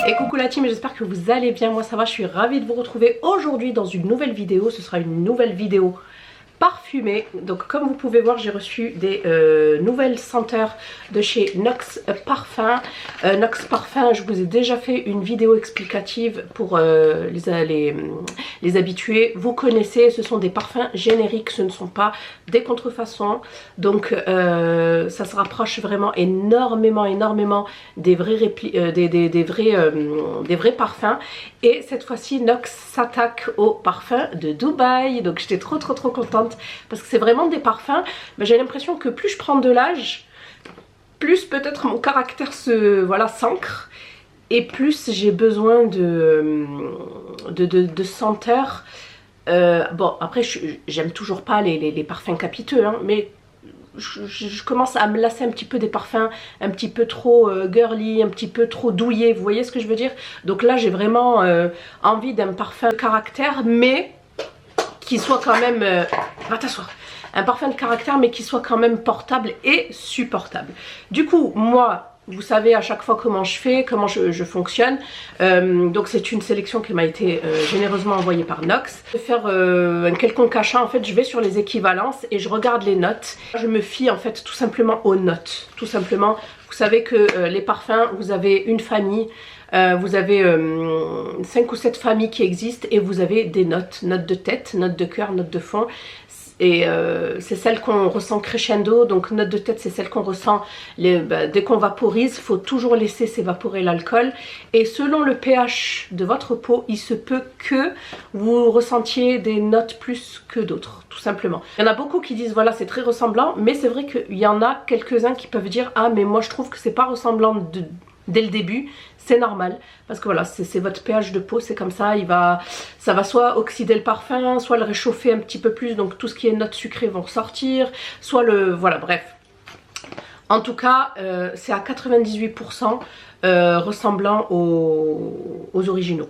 Et coucou la team, j'espère que vous allez bien, moi ça va, je suis ravie de vous retrouver aujourd'hui dans une nouvelle vidéo. Ce sera une nouvelle vidéo parfumée. Donc comme vous pouvez voir, j'ai reçu des nouvelles senteurs de chez Nox Parfum. Nox Parfum, je vous ai déjà fait une vidéo explicative pour les habitués. Vous connaissez, ce sont des parfums génériques, ce ne sont pas des contrefaçons. Donc ça se rapproche vraiment énormément des vrais, des vrais parfums. Et cette fois-ci, Nox s'attaque aux parfums de Dubaï. Donc j'étais trop contente parce que c'est vraiment des parfums. Mais j'ai l'impression que plus je prends de l'âge, plus peut-être mon caractère s'ancre et plus j'ai besoin de senteurs. Bon, après, j'aime toujours pas les parfums capiteux, hein, mais je commence à me lasser un petit peu des parfums un petit peu trop girly, un petit peu trop douillés, vous voyez ce que je veux dire? Donc là j'ai vraiment envie d'un parfum de caractère, mais qui soit quand même... va t'asseoir. Un parfum de caractère mais qui soit quand même portable et supportable. Du coup moi, vous savez à chaque fois comment je fais, comment je fonctionne. Donc c'est une sélection qui m'a été généreusement envoyée par Nox. Je vais faire un quelconque achat, en fait je vais sur les équivalences et je regarde les notes. Je me fie en fait tout simplement aux notes. Tout simplement, vous savez que les parfums, vous avez une famille. Vous avez 5 ou 7 familles qui existent et vous avez des notes. Notes de tête, notes de cœur, notes de fond. Et c'est celle qu'on ressent crescendo, donc note de tête c'est celle qu'on ressent dès qu'on vaporise. Il faut toujours laisser s'évaporer l'alcool et selon le pH de votre peau, il se peut que vous ressentiez des notes plus que d'autres, tout simplement. Il y en a beaucoup qui disent voilà c'est très ressemblant, mais c'est vrai qu'il y en a quelques-uns qui peuvent dire ah mais moi je trouve que c'est pas ressemblant dès le début. C'est normal parce que voilà c'est votre pH de peau, c'est comme ça, ça va soit oxyder le parfum, soit le réchauffer un petit peu plus, donc tout ce qui est notes sucrées vont ressortir, soit voilà bref. En tout cas c'est à 98% ressemblant aux originaux.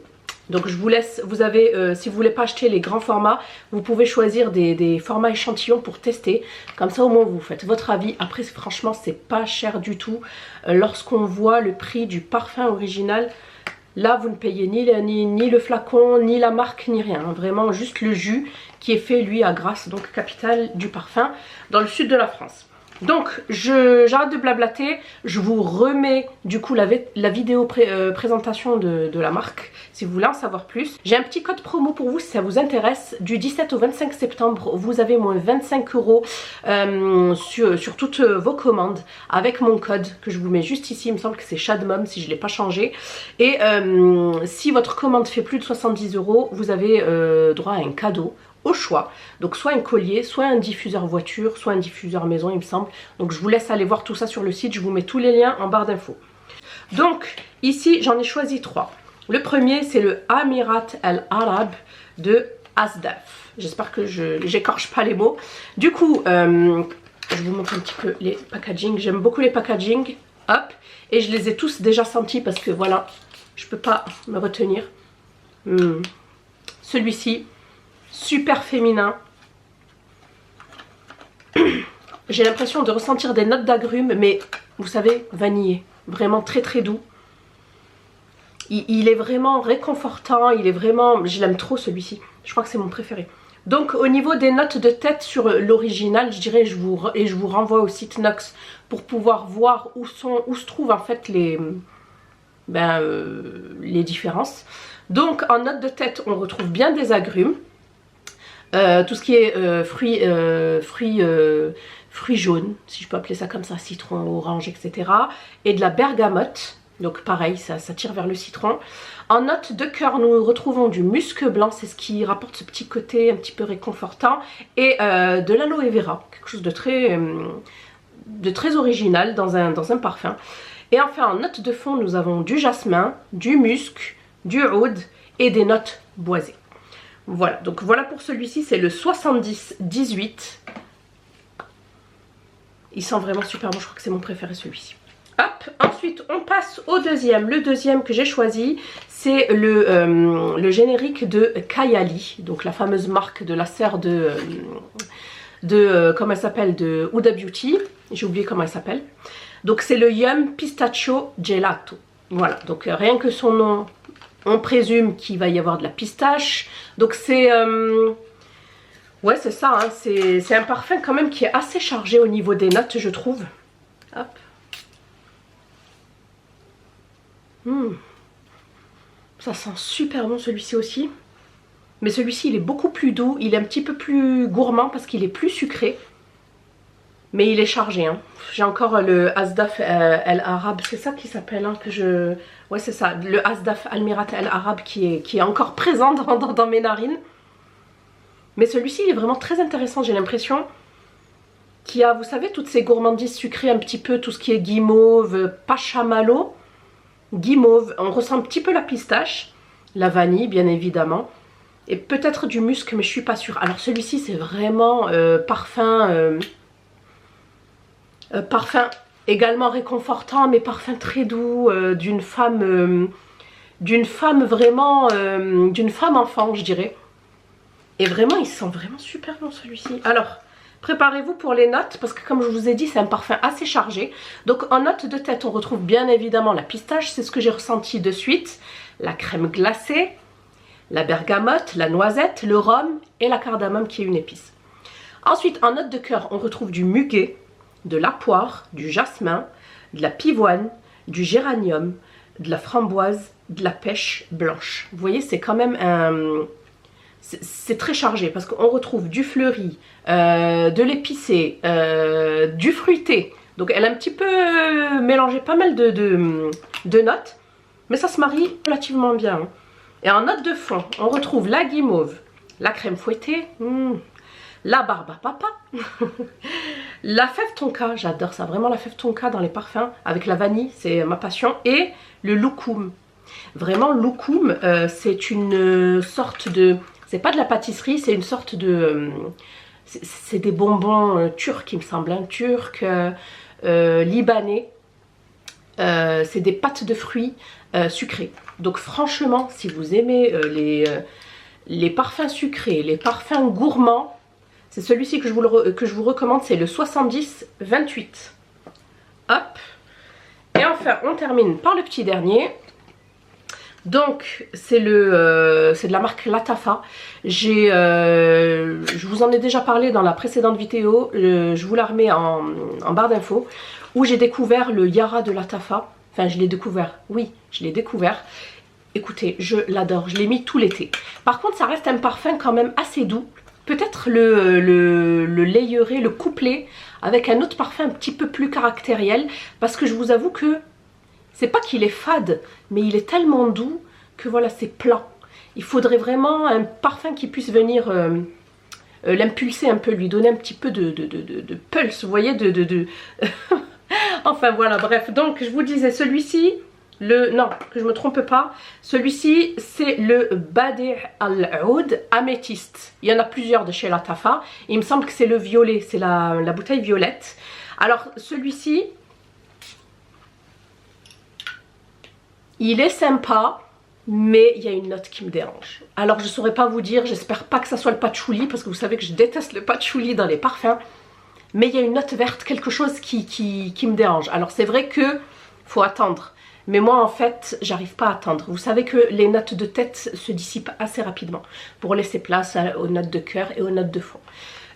Donc je vous laisse, vous avez, si vous voulez pas acheter les grands formats, vous pouvez choisir des formats échantillons pour tester. Comme ça au moins vous faites votre avis. Après franchement c'est pas cher du tout. Lorsqu'on voit le prix du parfum original, là vous ne payez ni le flacon, ni la marque, ni rien. Vraiment juste le jus qui est fait lui à Grasse, donc capitale du parfum, dans le sud de la France. Donc j'arrête de blablater, je vous remets du coup la vidéo présentation de la marque si vous voulez en savoir plus. J'ai un petit code promo pour vous si ça vous intéresse. Du 17 au 25 septembre vous avez moins 25 € sur toutes vos commandes avec mon code que je vous mets juste ici. Il me semble que c'est Shadmom si je ne l'ai pas changé. Et si votre commande fait plus de 70 €, vous avez droit à un cadeau au choix, donc soit un collier, soit un diffuseur voiture, soit un diffuseur maison il me semble. Donc je vous laisse aller voir tout ça sur le site, je vous mets tous les liens en barre d'infos. Donc ici j'en ai choisi 3. Le premier c'est le Amirat Al Arab de Asdaf. J'espère que j'écorche pas les mots. Du coup je vous montre un petit peu les packaging. J'aime beaucoup les packaging, hop, et je les ai tous déjà sentis parce que voilà, je peux pas me retenir. Celui-ci super féminin. J'ai l'impression de ressentir des notes d'agrumes, mais vous savez, vanillé. Vraiment très doux. Il est vraiment réconfortant, il est vraiment... Je l'aime trop celui-ci. Je crois que c'est mon préféré. Donc au niveau des notes de tête sur l'original, je dirais, je vous renvoie au site Nox pour pouvoir voir où se trouvent en fait les différences. Donc en note de tête, on retrouve bien des agrumes. Tout ce qui est fruits jaunes, si je peux appeler ça comme ça, citron, orange, etc. Et de la bergamote, donc pareil, ça tire vers le citron. En note de cœur, nous retrouvons du musc blanc, c'est ce qui rapporte ce petit côté un petit peu réconfortant. Et de l'aloe vera, quelque chose de très original dans un parfum. Et enfin en note de fond, nous avons du jasmin, du musc, du oud et des notes boisées. Voilà, donc voilà pour celui-ci, c'est le 70-18. Il sent vraiment super bon, je crois que c'est mon préféré celui-ci. Hop, ensuite on passe au deuxième. Le deuxième que j'ai choisi, c'est le générique de Kayali, donc la fameuse marque de la sœur comment elle s'appelle, de Huda Beauty. J'ai oublié comment elle s'appelle. Donc c'est le Yum Pistachio Gelato. Voilà, donc rien que son nom, on présume qu'il va y avoir de la pistache. Donc c'est... ouais, c'est ça, hein, c'est un parfum quand même qui est assez chargé au niveau des notes, je trouve. Hop. Ça sent super bon celui-ci aussi. Mais celui-ci, il est beaucoup plus doux. Il est un petit peu plus gourmand parce qu'il est plus sucré. Mais il est chargé. Hein. J'ai encore le Asdaf El Arab. C'est ça qui s'appelle hein, que je... Ouais, c'est ça. Le Asdaf Almirat El Arab qui est encore présent dans mes narines. Mais celui-ci, il est vraiment très intéressant. J'ai l'impression qu'il y a, vous savez, toutes ces gourmandises sucrées un petit peu. Tout ce qui est guimauve, pachamalo. Guimauve, on ressent un petit peu la pistache, la vanille bien évidemment, et peut-être du musc mais je suis pas sûre. Alors celui-ci c'est vraiment parfum également réconfortant mais parfum très doux d'une femme vraiment, d'une femme enfant je dirais. Et vraiment il sent vraiment super bon celui-ci. Alors préparez-vous pour les notes parce que comme je vous ai dit c'est un parfum assez chargé. Donc en note de tête on retrouve bien évidemment la pistache, c'est ce que j'ai ressenti de suite. La crème glacée, la bergamote, la noisette, le rhum et la cardamome qui est une épice. Ensuite en note de cœur on retrouve du muguet, de la poire, du jasmin, de la pivoine, du géranium, de la framboise, de la pêche blanche. Vous voyez c'est quand même un... C'est très chargé parce qu'on retrouve du fleuri, de l'épicé, du fruité. Donc elle a un petit peu mélangé pas mal de notes. Mais ça se marie relativement bien. Hein. Et en note de fond, on retrouve la guimauve, la crème fouettée, la barbe à papa, la fève tonka, j'adore ça, vraiment la fève tonka dans les parfums, avec la vanille, c'est ma passion, et le loukoum. Vraiment, loukoum, c'est une sorte de... C'est pas de la pâtisserie, c'est une sorte de... c'est des bonbons turcs, il me semble, hein, turcs, libanais. C'est des pâtes de fruits sucrées. Donc franchement, si vous aimez les parfums sucrés, les parfums gourmands, c'est celui-ci que je vous recommande, c'est le 70-28. Hop. Et enfin, on termine par le petit dernier. Donc c'est de la marque Lattafa. Je vous en ai déjà parlé dans la précédente vidéo, je vous la remets en barre d'infos, où j'ai découvert le Yara de Lattafa. Enfin je l'ai découvert, oui je l'ai découvert. Écoutez, je l'adore, je l'ai mis tout l'été. Par contre ça reste un parfum quand même assez doux. Peut-être le layerer, le coupler avec un autre parfum un petit peu plus caractériel. Parce que je vous avoue que c'est pas qu'il est fade, mais il est tellement doux que voilà, c'est plat. Il faudrait vraiment un parfum qui puisse venir l'impulser un peu, lui donner un petit peu de pulse, vous voyez, Enfin voilà, bref. Donc je vous disais, celui-ci, non, que je me trompe pas, celui-ci c'est le Badi al-Oud Améthyste. Il y en a plusieurs de chez Lattafa. Il me semble que c'est le violet, c'est la bouteille violette. Alors celui-ci... Il est sympa, mais il y a une note qui me dérange. Alors je ne saurais pas vous dire, j'espère pas que ça soit le patchouli, parce que vous savez que je déteste le patchouli dans les parfums. Mais il y a une note verte, quelque chose qui me dérange. Alors c'est vrai que faut attendre. Mais moi en fait, j'arrive pas à attendre. Vous savez que les notes de tête se dissipent assez rapidement pour laisser place aux notes de cœur et aux notes de fond.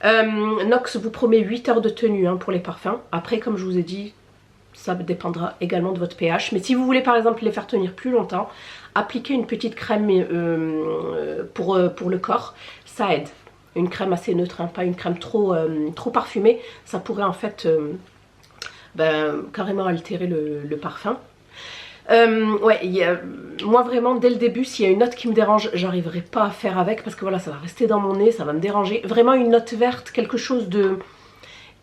Nox vous promet 8 heures de tenue hein, pour les parfums. Après, comme je vous ai dit, ça dépendra également de votre pH. Mais si vous voulez par exemple les faire tenir plus longtemps, appliquez une petite crème pour le corps. Ça aide. Une crème assez neutre, hein, pas une crème trop parfumée. Ça pourrait en fait carrément altérer le parfum. Ouais, moi vraiment dès le début, s'il y a une note qui me dérange, j'arriverai pas à faire avec parce que voilà, ça va rester dans mon nez, ça va me déranger. Vraiment une note verte, quelque chose de...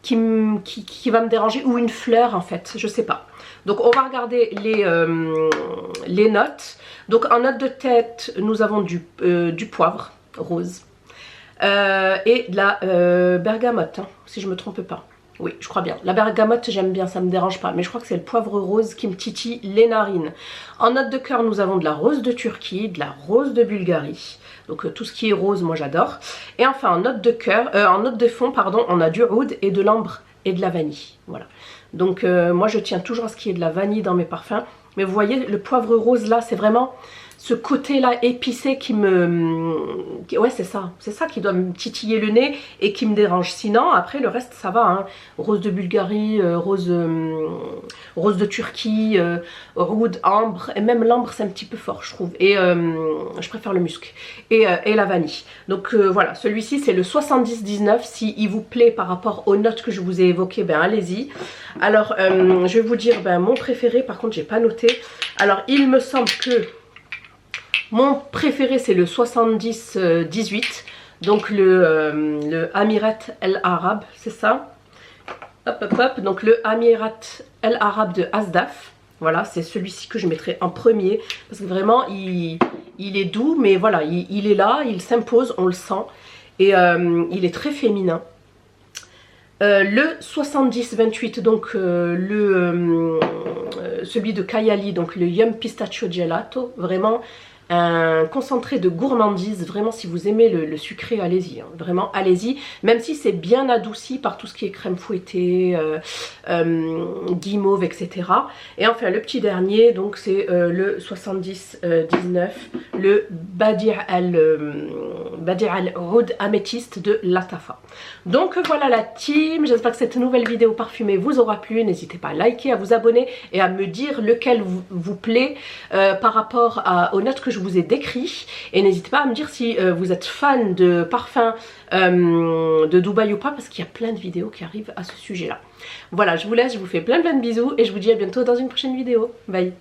Qui va me déranger, ou une fleur en fait, je sais pas. Donc on va regarder les notes. Donc en note de tête, nous avons du poivre rose et de la bergamote, hein, si je me trompe pas. Oui, je crois bien. La bergamote, j'aime bien, ça me dérange pas. Mais je crois que c'est le poivre rose qui me titille les narines. En note de cœur, nous avons de la rose de Turquie, de la rose de Bulgarie. Donc tout ce qui est rose, moi j'adore. Et enfin en note de cœur, en note de fond, pardon, on a du oud et de l'ambre et de la vanille. Voilà. Donc moi je tiens toujours à ce qu'il y ait de la vanille dans mes parfums. Mais vous voyez, le poivre rose là, c'est vraiment ce côté-là épicé qui me... Ouais, c'est ça qui doit me titiller le nez et qui me dérange. Sinon, après, le reste, ça va. Hein. Rose de Bulgarie, rose de Turquie, oud, ambre. Et même l'ambre, c'est un petit peu fort, je trouve. Et je préfère le musc. Et la vanille. Donc voilà, celui-ci, c'est le 70-19. S'il vous plaît par rapport aux notes que je vous ai évoquées, ben allez-y. Alors, je vais vous dire mon préféré. Par contre, j'ai pas noté. Alors, il me semble que... Mon préféré c'est le 70-18, donc le Amirat El Arab, c'est ça. Hop hop hop, donc le Amirat El Arab de Asdaf. Voilà, c'est celui-ci que je mettrai en premier, parce que vraiment il est doux, mais voilà, il est là, il s'impose, on le sent, et il est très féminin. Le 70-28, donc celui de Kayali, donc le Yum Pistachio Gelato, vraiment un concentré de gourmandise. Vraiment, si vous aimez le sucré, allez-y, hein, vraiment allez-y, même si c'est bien adouci par tout ce qui est crème fouettée, guimauve, etc. Et enfin le petit dernier, donc c'est le 70-19, le Badi' al-Oud Améthyste de Latafa. Donc voilà la team, j'espère que cette nouvelle vidéo parfumée vous aura plu. N'hésitez pas à liker, à vous abonner et à me dire lequel vous plaît par rapport aux notes que je vous ai décrites. Et n'hésitez pas à me dire si vous êtes fan de parfums de Dubaï ou pas, parce qu'il y a plein de vidéos qui arrivent à ce sujet là. Voilà, je vous laisse, je vous fais plein de bisous et je vous dis à bientôt dans une prochaine vidéo. Bye.